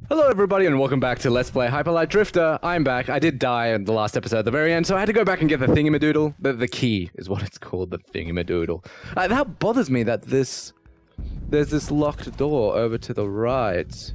Hello everybody and welcome back to Let's Play Hyperlight Drifter. I'm back. I did die in the last episode at the very end, so I had to go back and get the thingamadoodle. The key is what it's called, the thingamadoodle. That bothers me that there's this locked door over to the right.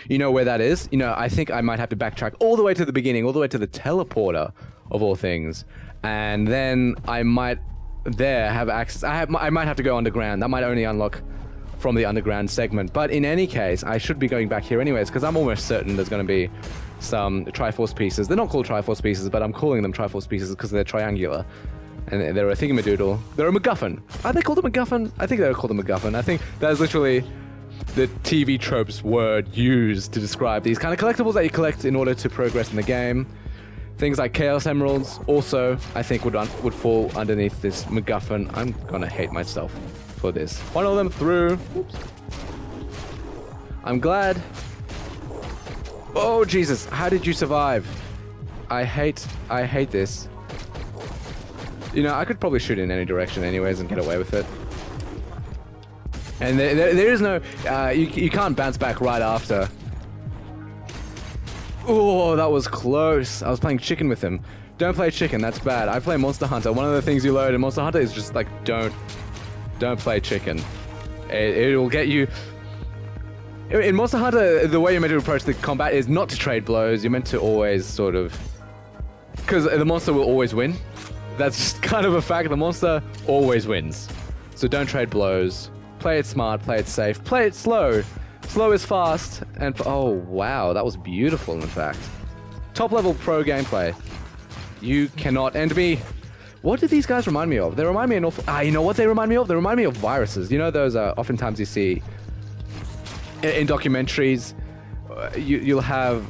You know where that is? You know, I think I might have to backtrack all the way to the beginning, all the way to the teleporter of all things. And then I might have access. I might have to go underground. That might only unlock from the underground segment, but in any case I should be going back here anyways because I'm almost certain there's going to be some Triforce pieces. They're not called Triforce pieces, but I'm calling them Triforce pieces because they're triangular and they're a thingamadoodle. They're a MacGuffin. Are they called a MacGuffin? I think they're called a MacGuffin. I think that is literally the TV tropes word used to describe these kind of collectibles that you collect in order to progress in the game. Things like Chaos Emeralds also I think would fall underneath this MacGuffin. I'm gonna hate myself for this. Funnel them through. Oops. I'm glad. Oh Jesus, how did you survive? I hate this. You know, I could probably shoot in any direction anyways and get away with it. And there is no, you can't bounce back right after. Oh, that was close. I was playing chicken with him. Don't play chicken, that's bad. I play Monster Hunter. One of the things you learn in Monster Hunter is just like, don't play chicken. It will get you... In Monster Hunter, the way you're meant to approach the combat is not to trade blows. You're meant to always sort of... Because the monster will always win. That's just kind of a fact. The monster always wins. So don't trade blows. Play it smart, play it safe, play it slow. Slow is fast, and... Oh, wow. That was beautiful, in fact. Top level pro gameplay. You cannot end me. What do these guys remind me of? They remind me an awful... you know what they remind me of? They remind me of viruses. You know those oftentimes you see in documentaries. You'll have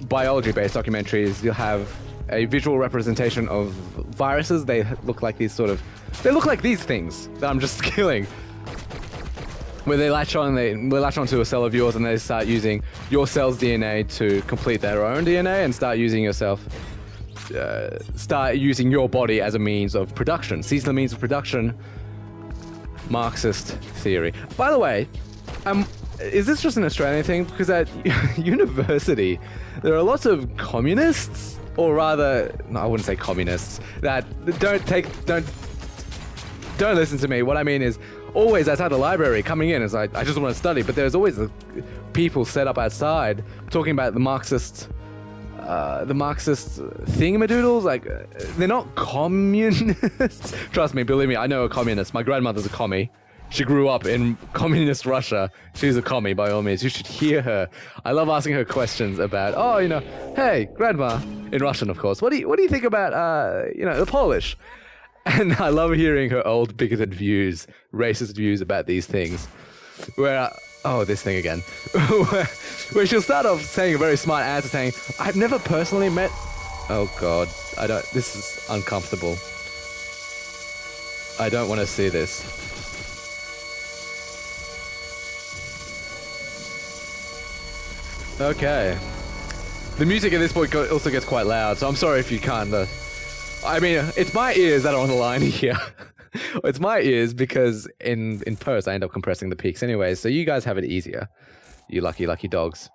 biology-based documentaries. You'll have a visual representation of viruses. They look like these sort of... They look like these things that I'm just killing. Where they latch onto a cell of yours and they start using your cell's DNA to complete their own DNA and start using yourself... start using your body as a means of production. Seasonal means of production. Marxist theory. By the way, is this just an Australian thing? Because at university, there are lots of communists, or rather, no, I wouldn't say communists, that don't listen to me. What I mean is, always outside the library, coming in, is like, I just want to study, but there's always people set up outside talking about the Marxist thingamadoodles. Like, they're not communists. Trust me, believe me, I know a communist. My grandmother's a commie. She grew up in communist Russia. She's a commie by all means. You should hear her. I love asking her questions about, oh, you know, hey, grandma, in Russian, of course. What do you think about, you know, the Polish? And I love hearing her old bigoted views, racist views about these things. Where, oh, this thing again. where she'll start off saying a very smart answer saying, I've never personally met... Oh God, this is uncomfortable. I don't want to see this. Okay. The music at this point also gets quite loud, so I'm sorry if you can't... I mean, it's my ears that are on the line here. It's my ears because in post I end up compressing the peaks anyway, so you guys have it easier. You lucky dogs.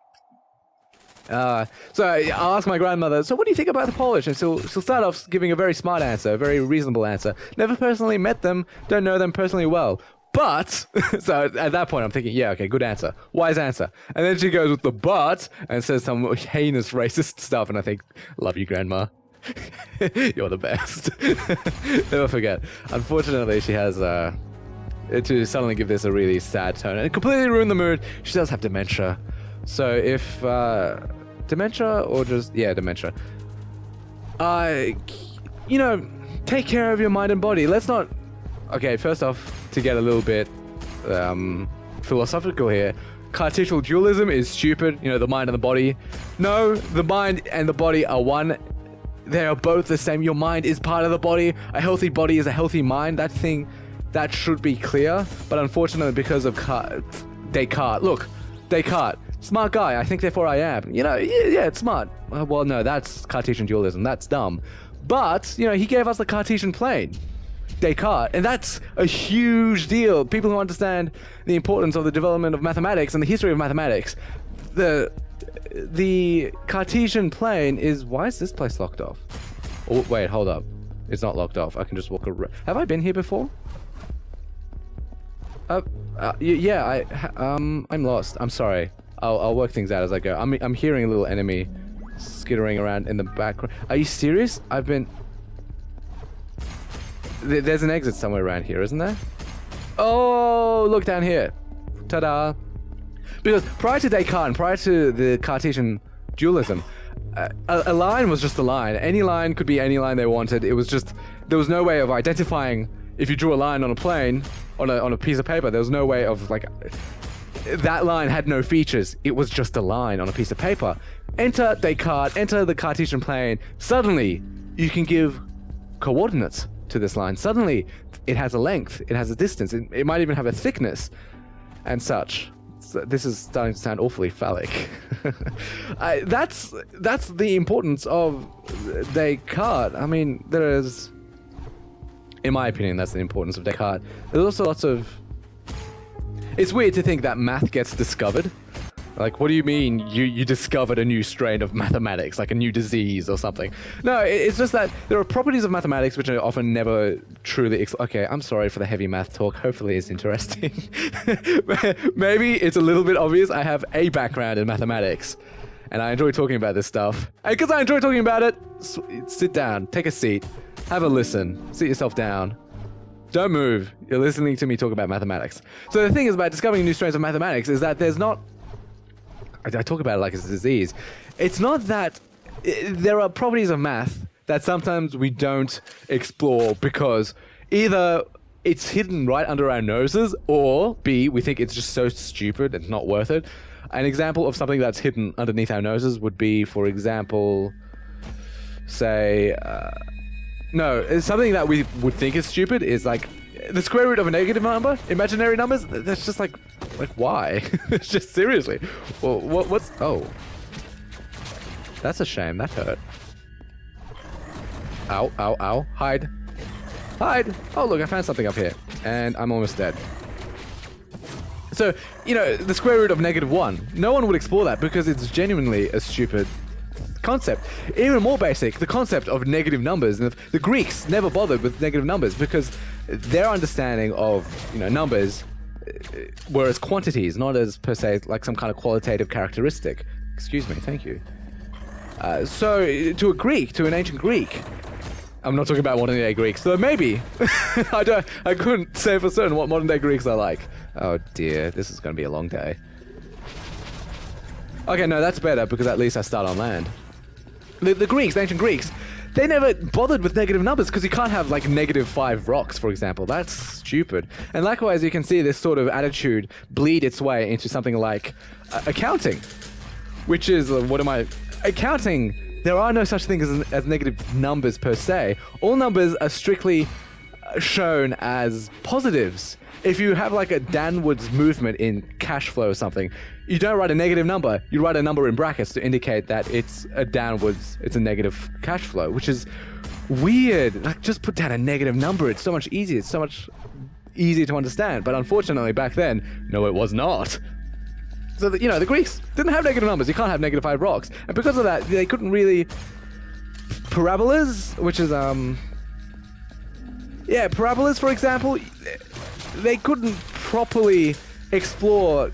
So I'll ask my grandmother, so what do you think about the Polish? And she'll start off giving a very smart answer, a very reasonable answer. Never personally met them, don't know them personally well. But, so at that point I'm thinking, yeah, okay, good answer. Wise answer. And then she goes with the but and says some heinous racist stuff, and I think, love you, Grandma. You're the best. Never forget. Unfortunately, she has to suddenly give this a really sad tone and completely ruin the mood. She does have dementia. So if dementia or just dementia. You know, take care of your mind and body. Let's not. Okay, first off, to get a little bit philosophical here. Cartesian dualism is stupid. You know, the mind and the body. No, the mind and the body are one. They are both the same. Your mind is part of the body. A healthy body is a healthy mind. That should be clear. But unfortunately, because of Descartes. Look, Descartes, smart guy. I think, therefore I am. You know, yeah, it's smart. Well, no, that's Cartesian dualism. That's dumb. But, you know, he gave us the Cartesian plane. Descartes, and that's a huge deal. People who understand the importance of the development of mathematics and the history of mathematics, the Cartesian plane is... Why is this place locked off? Oh, wait, hold up. It's not locked off. I can just walk around. Have I been here before? Yeah, I'm lost. I'm sorry. I'll work things out as I go. I'm hearing a little enemy skittering around in the background. Are you serious? I've been... There's an exit somewhere around here, isn't there? Oh, look down here. Ta-da. Because prior to Descartes and prior to the Cartesian dualism, a line was just a line. Any line could be any line they wanted. It was just... There was no way of identifying if you drew a line on a plane, on a piece of paper. There was no way of, like... That line had no features. It was just a line on a piece of paper. Enter Descartes, enter the Cartesian plane. Suddenly, you can give coordinates to this line. Suddenly, it has a length, it has a distance, it might even have a thickness, and such. So this is starting to sound awfully phallic. That's the importance of Descartes. I mean, there is, in my opinion, that's the importance of Descartes. There's also lots of... It's weird to think that math gets discovered. Like, what do you mean you discovered a new strain of mathematics, like a new disease or something? No, it's just that there are properties of mathematics which are often never truly... Okay, I'm sorry for the heavy math talk. Hopefully it's interesting. Maybe it's a little bit obvious. I have a background in mathematics, and I enjoy talking about this stuff. And because I enjoy talking about it, sit down, take a seat, have a listen, sit yourself down. Don't move. You're listening to me talk about mathematics. So the thing is about discovering new strains of mathematics is that there's not... I talk about it like it's a disease. It's not that... There are properties of math that sometimes we don't explore because either it's hidden right under our noses, or B, we think it's just so stupid it's not worth it. An example of something that's hidden underneath our noses would be, for example, say... No, it's something that we would think is stupid is like the square root of a negative number, imaginary numbers. That's just like why? It's just seriously. Well, what's... Oh. That's a shame. That hurt. Ow, ow, ow. Hide. Hide. Oh, look, I found something up here. And I'm almost dead. So, you know, the square root of -1. No one would explore that because it's genuinely a stupid concept. Even more basic, the concept of negative numbers. And the Greeks never bothered with negative numbers because their understanding of, you know, numbers were as quantities, not as per se like some kind of qualitative characteristic. Excuse me, thank you. So to a Greek, to an ancient Greek, I'm not talking about modern day Greeks, so maybe I couldn't say for certain what modern day Greeks are like. Oh dear, this is going to be a long day. Okay, no, that's better because at least I start on land. The Greeks, the ancient Greeks, they never bothered with negative numbers because you can't have like -5 rocks, for example. That's stupid. And likewise, you can see this sort of attitude bleed its way into something like accounting, which is, accounting, there are no such things as negative numbers per se. All numbers are strictly shown as positives. If you have like a downwards movement in cash flow or something, you don't write a negative number, you write a number in brackets to indicate that it's a negative cash flow, which is weird. Like, just put down a negative number, it's so much easier, it's so much easier to understand. But unfortunately, back then, no, it was not. So, you know, the Greeks didn't have negative numbers, you can't have -5 rocks. And because of that, they couldn't really... Parabolas, which is, yeah, parabolas, for example, they couldn't properly explore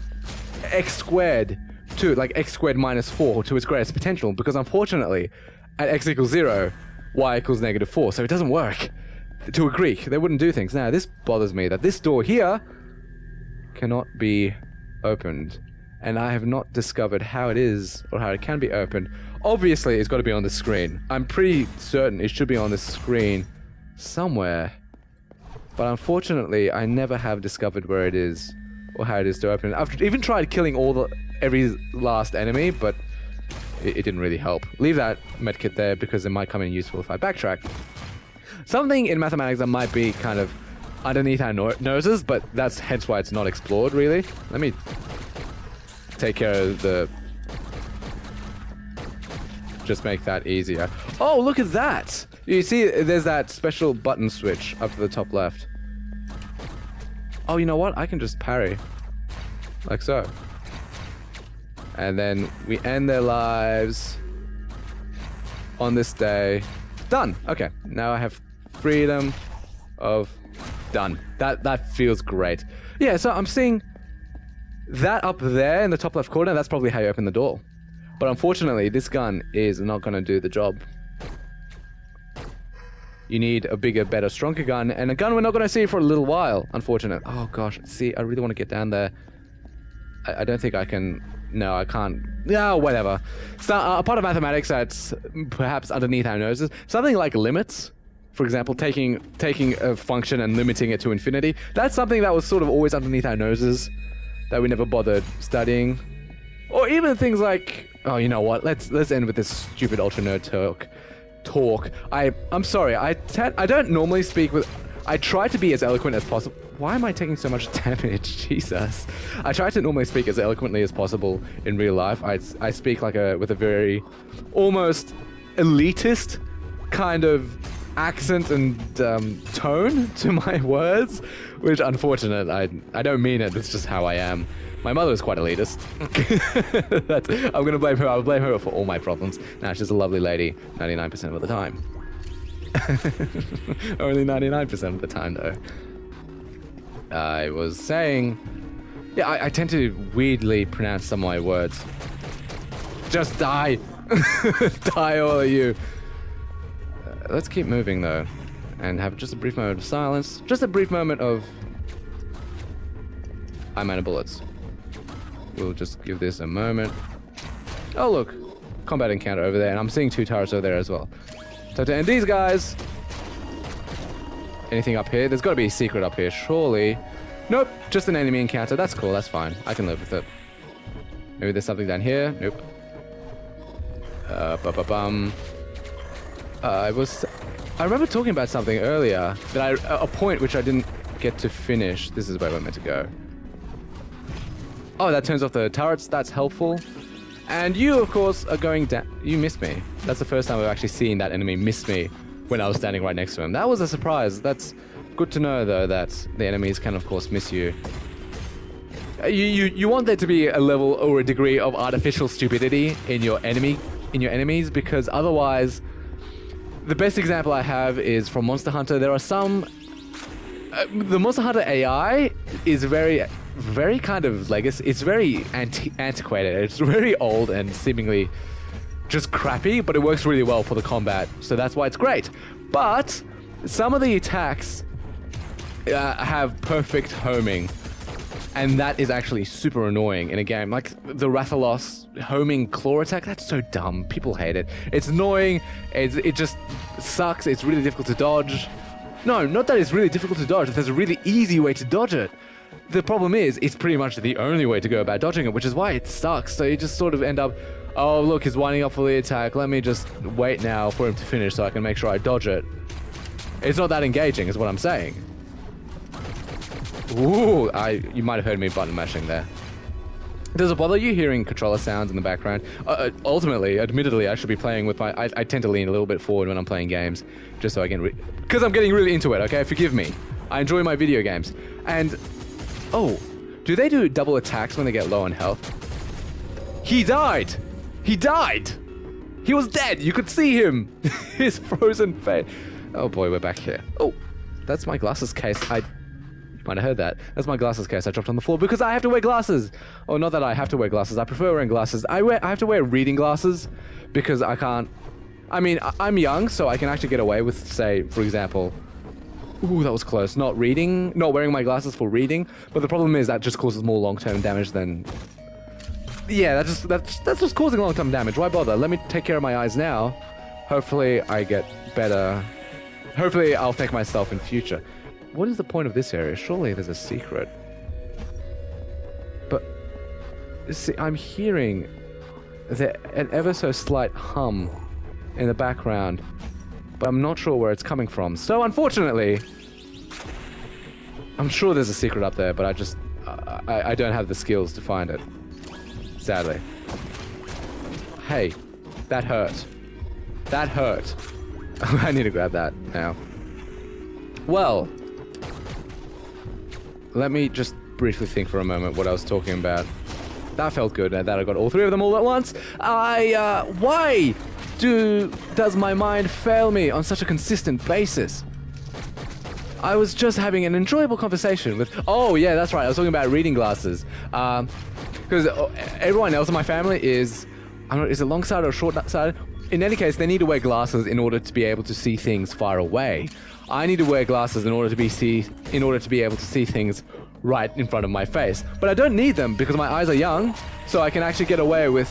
x squared to, like, x squared -4 to its greatest potential, because unfortunately, at x equals 0, y equals -4, so it doesn't work. To a Greek, they wouldn't do things. Now, this bothers me, that this door here cannot be opened, and I have not discovered how it is, or how it can be opened. Obviously, it's got to be on the screen. I'm pretty certain it should be on the screen somewhere, but unfortunately, I never have discovered where it is, or how it is to open it. I've even tried killing every last enemy, but it didn't really help. Leave that medkit there, because it might come in useful if I backtrack. Something in mathematics that might be kind of underneath our noses, but that's hence why it's not explored, really. Let me take care of the... Just make that easier. Oh, look at that! You see, there's that special button switch up to the top left. Oh, you know what? I can just parry. Like so. And then we end their lives on this day. Done. Okay, now I have freedom of done. That feels great. Yeah, so I'm seeing that up there in the top left corner. That's probably how you open the door. But unfortunately, this gun is not going to do the job. You need a bigger, better, stronger gun, and a gun we're not going to see for a little while, unfortunately. Oh gosh, see, I really want to get down there. I don't think I can. No, I can't. Yeah, whatever. So, a part of mathematics that's perhaps underneath our noses, something like limits. For example, taking a function and limiting it to infinity. That's something that was sort of always underneath our noses that we never bothered studying. Or even things like, oh, you know what? Let's end with this stupid ultra nerd talk. I'm sorry. I don't normally speak with. I try to be as eloquent as possible. Why am I taking so much damage? Jesus. I try to normally speak as eloquently as possible in real life. I speak like with a very almost elitist kind of accent and tone to my words, which unfortunate. I don't mean it. It's just how I am. My mother is quite elitist. I'm gonna blame her. I'll blame her for all my problems. Nah, she's a lovely lady 99% of the time. Only 99% of the time, though. I was saying, yeah, I tend to weirdly pronounce some of my words. Just die. Die, all of you. Let's keep moving, though, and have just a brief moment of silence. Just a brief moment of... I'm out of bullets. We'll just give this a moment. Oh, look. Combat encounter over there, and I'm seeing 2 turrets over there as well. So to end these guys... Anything up here? There's got to be a secret up here, surely. Nope, just an enemy encounter. That's cool, that's fine. I can live with it. Maybe there's something down here. Nope. I remember talking about something earlier that a point which I didn't get to finish. This is where we're meant to go. Oh, that turns off the turrets. That's helpful. And you, of course, are going down. You missed me. That's the first time I've actually seen that enemy miss me when I was standing right next to him. That was a surprise. That's good to know, though, that the enemies can, of course, miss you. You want there to be a level or a degree of artificial stupidity in your enemies, because otherwise, the best example I have is from Monster Hunter. There are some. The Monster Hunter AI is very kind of legacy. It's very antiquated. It's very old and seemingly just crappy, but it works really well for the combat, so that's why it's great. But some of the attacks have perfect homing, and that is actually super annoying in a game. Like the Rathalos homing claw attack, that's so dumb. People hate it. It's annoying. It just sucks. It's really difficult to dodge. No, not that it's really difficult to dodge. There's a really easy way to dodge it. The problem is, it's pretty much the only way to go about dodging it, which is why it sucks. So you just sort of end up, oh look, he's winding up for the attack. Let me just wait now for him to finish so I can make sure I dodge it. It's not that engaging, is what I'm saying. Ooh, you might have heard me button mashing there. Does it bother you hearing controller sounds in the background? Ultimately, admittedly, I should be playing with my... I tend to lean a little bit forward when I'm playing games, just so I can... Because I'm getting really into it, okay? Forgive me. I enjoy my video games. And... Oh, do they do double attacks when they get low on health? He died! He died! He was dead! You could see him! His frozen face. Oh boy, we're back here. Oh, that's my glasses case. Might have heard that. That's my glasses case I dropped on the floor because I have to wear glasses. Oh, not that I have to wear glasses. I prefer wearing glasses. I have to wear reading glasses because I can't... I mean, I'm young, so I can actually get away with, say, for example... Ooh, that was close. Not wearing my glasses for reading. But the problem is that just causes more long-term damage than... Yeah, that's just causing long-term damage. Why bother? Let me take care of my eyes now. Hopefully I get better. Hopefully I'll thank myself in future. What is the point of this area? Surely there's a secret. But, see, I'm hearing an ever so slight hum in the background, but I'm not sure where it's coming from. So, unfortunately, I'm sure there's a secret up there, but I don't have the skills to find it. Sadly. Hey, that hurt. That hurt. I need to grab that now. Well, let me just briefly think for a moment what I was talking about. that felt good that I got all 3 of them all at once. Why does my mind fail me on such a consistent basis? I was just having an enjoyable conversation with... Oh, yeah, that's right. I was talking about reading glasses. Because everyone else in my family is... I don't know, is it long-sighted or short-sighted? In any case, they need to wear glasses in order to be able to see things far away. I need to wear glasses in order to be able to see things right in front of my face. But I don't need them because my eyes are young, so I can actually get away with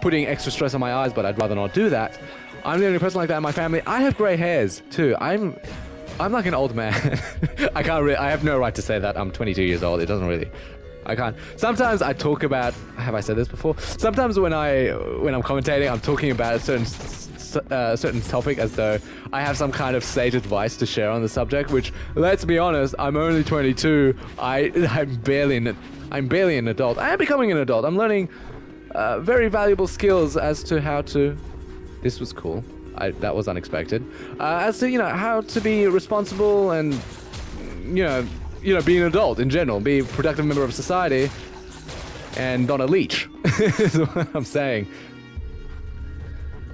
putting extra stress on my eyes, but I'd rather not do that. I'm the only person like that in my family. I have grey hairs, too. I'm like an old man. I have no right to say that. I'm 22 years old. It doesn't really... I can't. Sometimes I talk about... Have I said this before? Sometimes when I'm commentating, I'm talking about a certain topic as though I have some kind of sage advice to share on the subject, which, let's be honest, I'm only 22. I'm barely an adult. I am becoming an adult. I'm learning very valuable skills as to how to... This was cool. That was unexpected. As to, how to be responsible and, be an adult in general, be a productive member of society, and not a leech, is what I'm saying.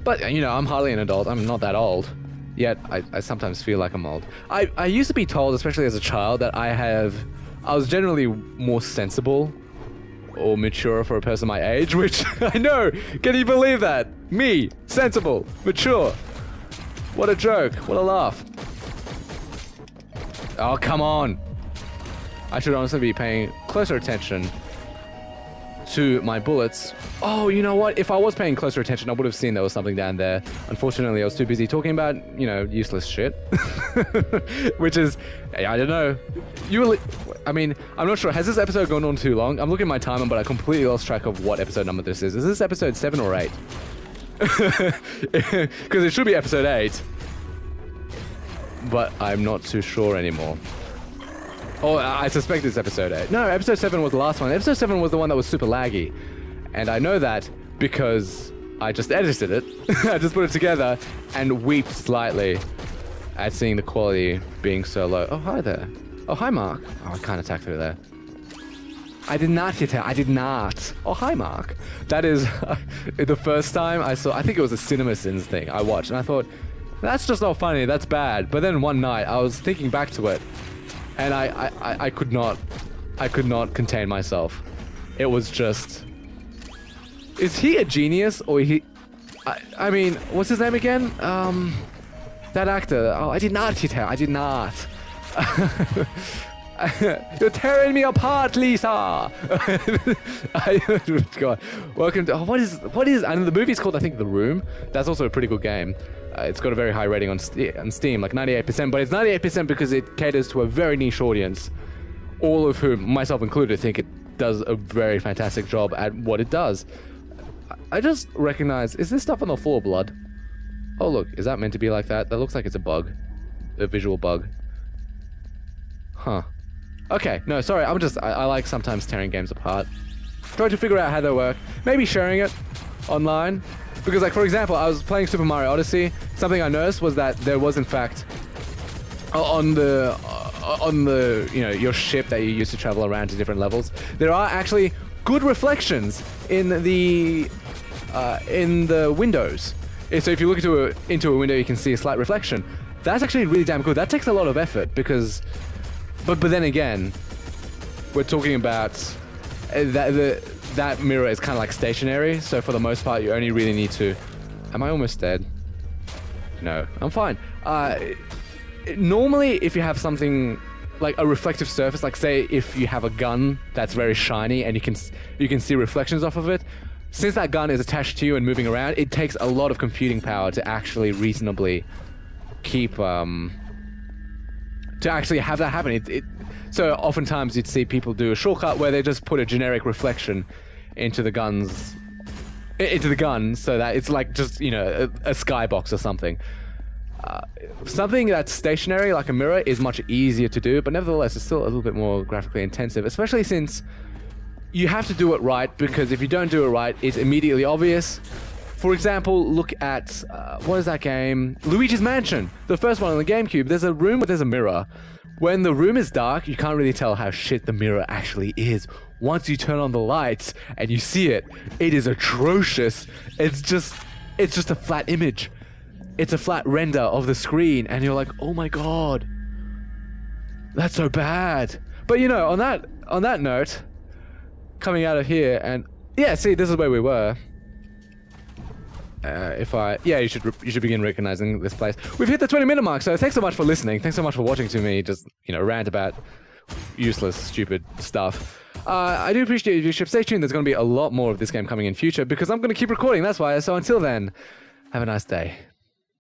But, I'm hardly an adult. I'm not that old. Yet, I sometimes feel like I'm old. I used to be told, especially as a child, that I was generally more sensible or mature for a person my age, which I know. Can you believe that? Me, sensible, mature. What a joke. What a laugh. Oh, come on. I should honestly be paying closer attention to my bullets. Oh, you know what? If I was paying closer attention, I would have seen there was something down there. Unfortunately, I was too busy talking about, useless shit. Which is, I don't know. I'm not sure. Has this episode gone on too long? I'm looking at my timer, but I completely lost track of what episode number this is. Is this episode 7 or 8? Because it should be episode 8. But I'm not too sure anymore. Oh, I suspect it's episode 8. No, episode 7 was the last one. Episode 7 was the one that was super laggy. And I know that because I just edited it. I just put it together and weeped slightly at seeing the quality being so low. Oh, hi there. Oh, hi, Mark. Oh, I can't attack through there. I did not hit her. I did not. Oh, hi, Mark. That is the first time I think it was a CinemaSins thing I watched. And I thought, that's just not funny. That's bad. But then one night I was thinking back to it. And I could not contain myself. It was just... Is he a genius or I mean, what's his name again? That actor. Oh, I did not hit her. I did not. You're tearing me apart, Lisa. God. Welcome to... what is... And the movie's called, I think, The Room. That's also a pretty good game. It's got a very high rating on Steam, like 98%, but it's 98% because it caters to a very niche audience, all of whom, myself included, think it does a very fantastic job at what it does. I just recognize, is this stuff on the floor blood? Oh look, is that meant to be like that? That looks like it's a bug. A visual bug. Huh. Okay, no, sorry, I like sometimes tearing games apart. Trying to figure out how they work. Maybe sharing it online. Because, like, for example, I was playing Super Mario Odyssey. Something I noticed was that there was, in fact, on the your ship that you use to travel around to different levels, there are actually good reflections in the windows. So if you look into a window, you can see a slight reflection. That's actually really damn good. That takes a lot of effort because, but then again, we're talking about that mirror is kind of like stationary, so for the most part, you only really need to... Am I almost dead? No, I'm fine. Normally, if you have something like a reflective surface, like say if you have a gun that's very shiny and you can see reflections off of it, since that gun is attached to you and moving around, it takes a lot of computing power to actually reasonably keep... to actually have that happen. So oftentimes you'd see people do a shortcut where they just put a generic reflection into the gun so that it's like just, a skybox or something. Something that's stationary like a mirror is much easier to do, but nevertheless it's still a little bit more graphically intensive, especially since you have to do it right, because if you don't do it right, it's immediately obvious. For example, look at, what is that game? Luigi's Mansion, the first one on the GameCube. There's a room where there's a mirror. When the room is dark, you can't really tell how shit the mirror actually is. once you turn on the lights and you see it, it is atrocious. It's just a flat image. It's a flat render of the screen, and you're like, oh my god, that's so bad. But you know, on that note, coming out of here, and yeah, see, this is where we were. You should begin recognizing this place. We've hit the 20-minute mark, so thanks so much for listening. Thanks so much for watching to me just, rant about useless, stupid stuff. I do appreciate your viewership. Stay tuned. There's going to be a lot more of this game coming in future because I'm going to keep recording. That's why. So until then, have a nice day.